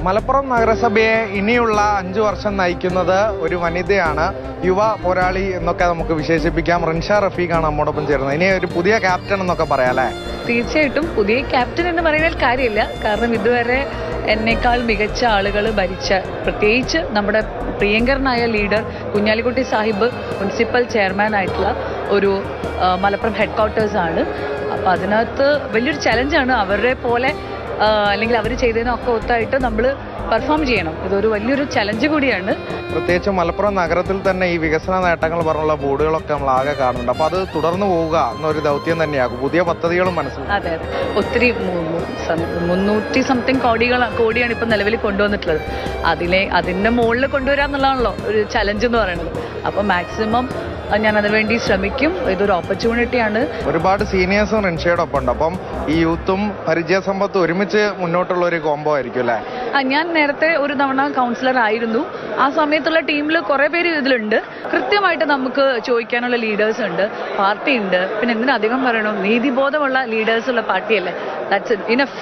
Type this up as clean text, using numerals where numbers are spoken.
മലപ്പുറം നഗരസഭയെ ഇനിയുള്ള 5 വർഷം നയിക്കുന്നത് ഒരു വനിതയാണ്. യുവ പോരാളി എന്നൊക്കെ നമുക്ക് വിശേഷിപ്പിക്കാം. റിൻഷ റഫീഖാണ് നമ്മോടൊപ്പം ചേരുന്നത്. ഇനി ഒരു പുതിയ ക്യാപ്റ്റൻ എന്നൊക്കെ പറയാം അല്ലേ? തീർച്ചയായിട്ടും പുതിയ ക്യാപ്റ്റൻ എന്ന് പറയുന്നതിൽ കാര്യമില്ല. കാരണം ഇതുവരെ എന്നേക്കാൾ മികച്ച ആളുകൾ ഭരിച്ച, പ്രത്യേകിച്ച് നമ്മുടെ പ്രിയങ്കരനായ leader Kunhalikutty Sahib municipal chairman ആയിട്ടുള്ള ഒരു മലപ്പുറം ഹെഡ് ക്വാർട്ടേഴ്സാണ്. അപ്പോൾ അതിനകത്ത് വലിയൊരു ചലഞ്ചാണ്. അവരുടെ പോലെ അല്ലെങ്കിൽ അവർ ചെയ്തതിനൊക്കെ ഒത്തായിട്ട് നമ്മൾ പെർഫോം ചെയ്യണം. ഇതൊരു വലിയൊരു ചലഞ്ച് കൂടിയാണ്. പ്രത്യേകിച്ച് മലപ്പുറം നഗരത്തിൽ തന്നെ ഈ വികസന നേട്ടങ്ങൾ പറഞ്ഞുള്ള ബോർഡുകളൊക്കെ നമ്മൾ ആകെ കാണുന്നുണ്ട്. അപ്പോൾ അത് തുടർന്ന് പോവുക എന്നൊരു ദൗത്യം തന്നെയാകും. പുതിയ പദ്ധതികളും മനസ്സിലാക്കും. അതെ, ഒത്തിരി 300 സംതിങ് കോടിയാണ് ഇപ്പം നിലവിൽ കൊണ്ടുവന്നിട്ടുള്ളത്. അതിൻ്റെ മുകളിൽ കൊണ്ടുവരാന്നുള്ളതാണല്ലോ ഒരു ചലഞ്ച് എന്ന് പറയുന്നത്. അപ്പോൾ മാക്സിമം ഞാൻ അതിനുവേണ്ടി ശ്രമിക്കും. ഇതൊരു ഓപ്പർച്യൂണിറ്റിയാണ്. ഒരുപാട് സീനിയേഴ്സും റിൻഷയുടെ ഒപ്പം ഉണ്ട്. അപ്പം ഈ യൂത്തും പരിചയസമ്പത്തും ഒരുമിച്ച് മുന്നോട്ടുള്ള ഒരു കോംബോ ആയിരിക്കും അല്ലേ? ഞാൻ നേരത്തെ ഒരു തവണ കൗൺസിലർ ആയിരുന്നു. ആ സമയത്തുള്ള ടീമിൽ കുറേ പേര് ഇതിലുണ്ട്. കൃത്യമായിട്ട് നമുക്ക് ചോദിക്കാനുള്ള ലീഡേഴ്സ് ഉണ്ട്, പാർട്ടി ഉണ്ട്. പിന്നെ എന്തിനധികം പറയണം, നീതിബോധമുള്ള ലീഡേഴ്സുള്ള പാർട്ടിയല്ലേ. That's enough.